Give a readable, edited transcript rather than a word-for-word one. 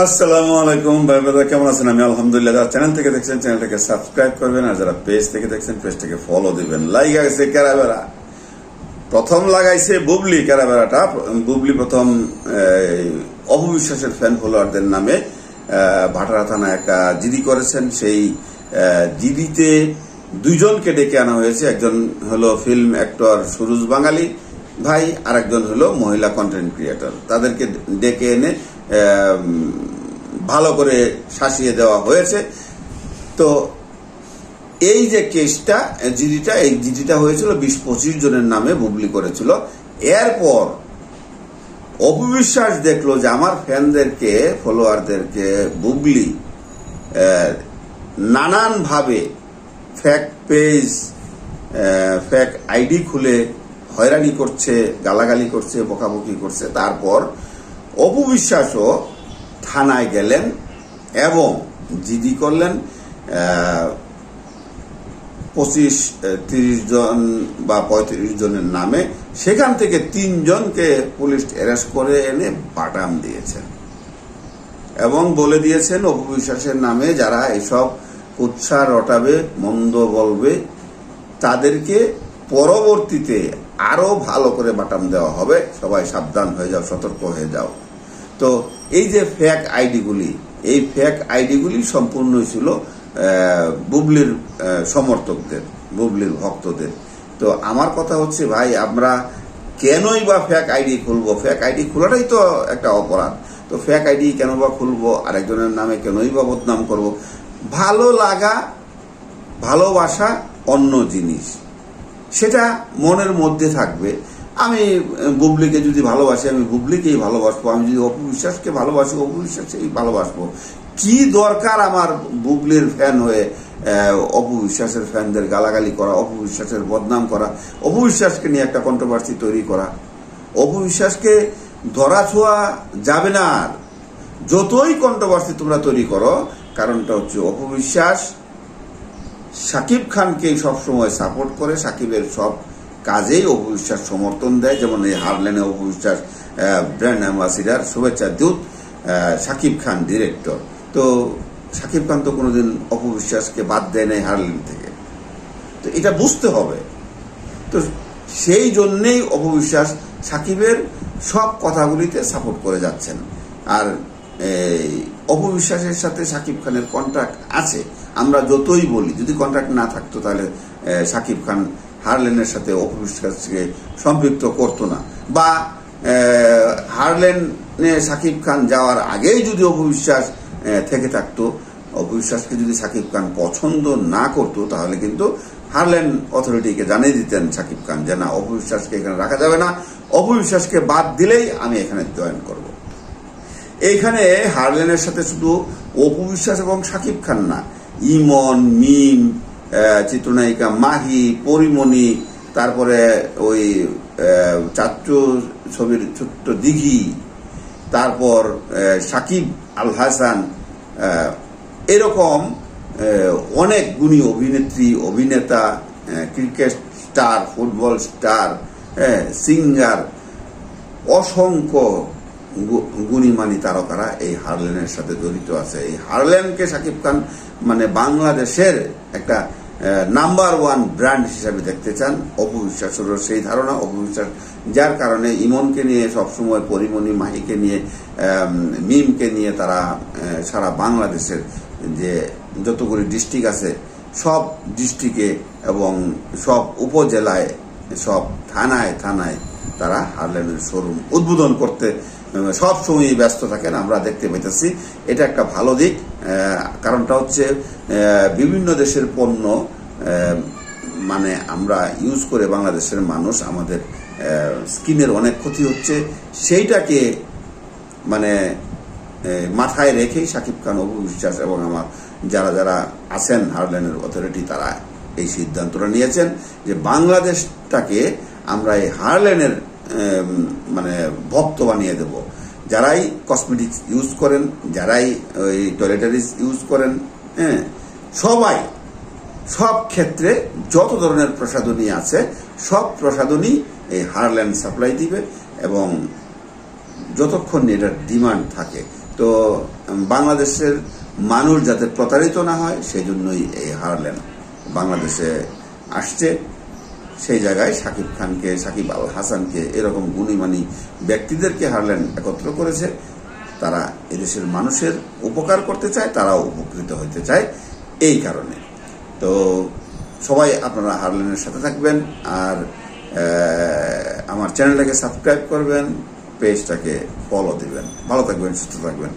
আসসালামু আলাইকুম ভাই ব্রাদার, কেমন আছেন? আমি আলহামদুলিল্লাহ। যারা চ্যানেল থেকে দেখছেন চ্যানেলটাকে সাবস্ক্রাইব করবেন, আর যারা পেজ থেকে দেখছেন পেজটাকে ফলো দিবেন। লাগাইছে ক্যারাবেরা, প্রথম লাগাইছে বুবলি। ক্যারাবেরাটা বুবলি প্রথম অপবিশ্বাসের ফ্যান ফলোয়ারদের নামে ভাটারা থানায় একটা জিডি করেছেন। সেই জিডিতে দুইজনকে ডেকে আনা হয়েছে। একজন হলো ফিল্ম অ্যাক্টর সুরুজ বাঙালি ভাই, আর একজন হলো মহিলা কন্টেন্ট ক্রিয়েটর। তাদেরকে ডেকে এনে ভালো করে শাসিয়ে দেওয়া হয়েছে। তো এই যে কেসটা এই জিডিটা হয়েছিল 20-25 জনের নামে বুবলি করেছিল। এরপর অপবিশ্বাস দেখলো যে আমার ফ্যানদেরকে ফলোয়ারদেরকে বুবলি নানানভাবে ফেক পেজ ফেক আইডি খুলে হয়রানি করছে, গালাগালি করছে, বকাবকি করছে। তারপর অপবিশ্বাসও থানায় গেলেন এবং জিডি করলেন 25-30 জন বা 35 জনের নামে। সেখান থেকে 3 জনকে পুলিশ অ্যারেস্ট করে এনে বাটাম দিয়েছেন এবং বলে দিয়েছেন অপবিশ্বাসের নামে যারা এসব কুৎসা রটাবে, মন্দ বলবে, তাদেরকে পরবর্তীতে আরো ভালো করে বাটাম দেওয়া হবে। সবাই সাবধান হয়ে যাও, সতর্ক হয়ে যাও। তো এই যে ফেক আইডিগুলি, এই ফেক আইডিগুলি সম্পূর্ণ ছিল বুবলির সমর্থকদের, বুবলির ভক্তদের। তো আমার কথা হচ্ছে ভাই, আমরা কেনই বা ফেক আইডি খুলবো? ফেক আইডি খোলাটাই তো একটা অপরাধ। তো ফেক আইডি কেন বা খুলবো? আরেকজনের নামে কেনই বা বদনাম করবো? ভালো লাগা, ভালোবাসা অন্য জিনিস, সেটা মনের মধ্যে থাকবে। আমি বুবলিকে যদি ভালোবাসি, আমি বুবলিকেই ভালোবাসবো। আমি যদি অপবিশ্বাসকে ভালোবাসি, অপবিশ্বাসকেই ভালোবাসবো। কি দরকার আমার বুবলির ফ্যান হয়ে অপবিশ্বাসের ফ্যানদের গালাগালি করা, অপবিশ্বাসের বদনাম করা, অপবিশ্বাসকে নিয়ে একটা কন্ট্রোভার্সি তৈরি করা? অপবিশ্বাসকে ধরা ছোঁয়া যাবে না। আর যতই কন্ট্রোভার্সি তোমরা তৈরি করো, কারণটা হচ্ছে অপবিশ্বাস শাকিব খানকে সবসময় সাপোর্ট করে, শাকিবের সব কাজেই অপবিশ্বাস সমর্থন দেয়। যেমন এই হারলেনে অপবিশ্বাস ব্র্যান্ড অ্যাম্বাসিডার, শুভেচ্ছা দূত, শাকিব খান ডিরেক্টর। তো শাকিব খান তো কোনোদিন অপবিশ্বাসকে বাদ দেয় নাই হারলেন থেকে। তো এটা বুঝতে হবে। তো সেই জন্যেই অপবিশ্বাস শাকিবের সব কথাগুলিতে সাপোর্ট করে যাচ্ছেন। আর অপবিশ্বাসের সাথে শাকিব খানের কন্ট্রাক্ট আছে। আমরা যতই বলি, যদি কন্ট্রাক্ট না থাকতো তাহলে শাকিব খান হারলেনের সাথে অপবিশ্বাসকে সম্পৃক্ত করতো না। বা হারলেনে শাকিব খান যাওয়ার আগেই যদি অপবিশ্বাস থেকে থাকতো, অপবিশ্বাসকে যদি শাকিব খান পছন্দ না করতো, তাহলে কিন্তু হারলেন অথরিটিকে জানিয়ে দিতেন শাকিব খান যে না, অপবিশ্বাসকে এখানে রাখা যাবে না, অপবিশ্বাসকে বাদ দিলেই আমি এখানে জয়েন করব। এইখানে হারলেনের সাথে শুধু অপবিশ্বাস এবং শাকিব খান না, ইমন, মিম, চিত্রনায়িকা মাহি, পরিমণি, তারপরে ওই চাচ্চু ছবির ছোট্ট দিঘি, তারপর সাকিব আল হাসান, এরকম অনেক গুণী অভিনেত্রী, অভিনেতা, cricket star, football star, singer, অসংখ্য গুণীমানী তারকারা এই হারলেনের সাথে জড়িত আছে। এই হারলেনকে শাকিব খান মানে বাংলাদেশের একটা নাম্বার 1 ব্র্যান্ড হিসাবে দেখতে চান। অপবিশ্বাসেরও সেই ধারণা। অপবিশ্বাস যার কারণে ইমনকে নিয়ে সবসময়, পরিমণি, মাহিকে নিয়ে, মিমকে নিয়ে তারা সারা বাংলাদেশের যে যতগুলি ডিস্ট্রিক্ট আছে সব ডিস্ট্রিক্টে এবং সব উপজেলায়, সব থানায় থানায় তারা হারলেনের শোরুম উদ্বোধন করতে সবসময় ব্যস্ত থাকেন, আমরা দেখতে পেতেছি। এটা একটা ভালো দিক। কারণটা হচ্ছে বিভিন্ন দেশের পণ্য মানে আমরা ইউজ করে বাংলাদেশের মানুষ, আমাদের স্কিনের অনেক ক্ষতি হচ্ছে। সেইটাকে মানে মাথায় রেখেই শাকিব খান, অপবিশ্বাস এবং আমার যারা যারা আছেন হারলেনের অথরিটি, তারা এই সিদ্ধান্তটা নিয়েছেন যে বাংলাদেশটাকে আমরা এই হারলেনের মানে ভক্ত বানিয়ে দেব। যারাই কসমেটিক্স ইউজ করেন, যারাই ওই টয়লেটারিজ ইউজ করেন, সবাই সব ক্ষেত্রে যত ধরনের প্রসাধনী আছে সব প্রসাধনী এই হারলেন সাপ্লাই দিবে এবং যতক্ষণ এটার ডিমান্ড থাকে। তো বাংলাদেশের মানুষ যাতে প্রতারিত না হয় সেই জন্যই এই হারলেন বাংলাদেশে আসছে। সেই জায়গায় শাকিব খানকে, সাকিব আল হাসানকে, এরকম গুণীমানী ব্যক্তিদেরকে হারলেন একত্র করেছে। তারা এদেশের মানুষের উপকার করতে চায়, তারাও উপকৃত হতে চায় এই কারণে। তো সবাই আপনারা হারলেনের সাথে থাকবেন, আর আমার চ্যানেলটাকে সাবস্ক্রাইব করবেন, পেজটাকে ফলো দিবেন। ভালো থাকবেন, সুস্থ থাকবেন।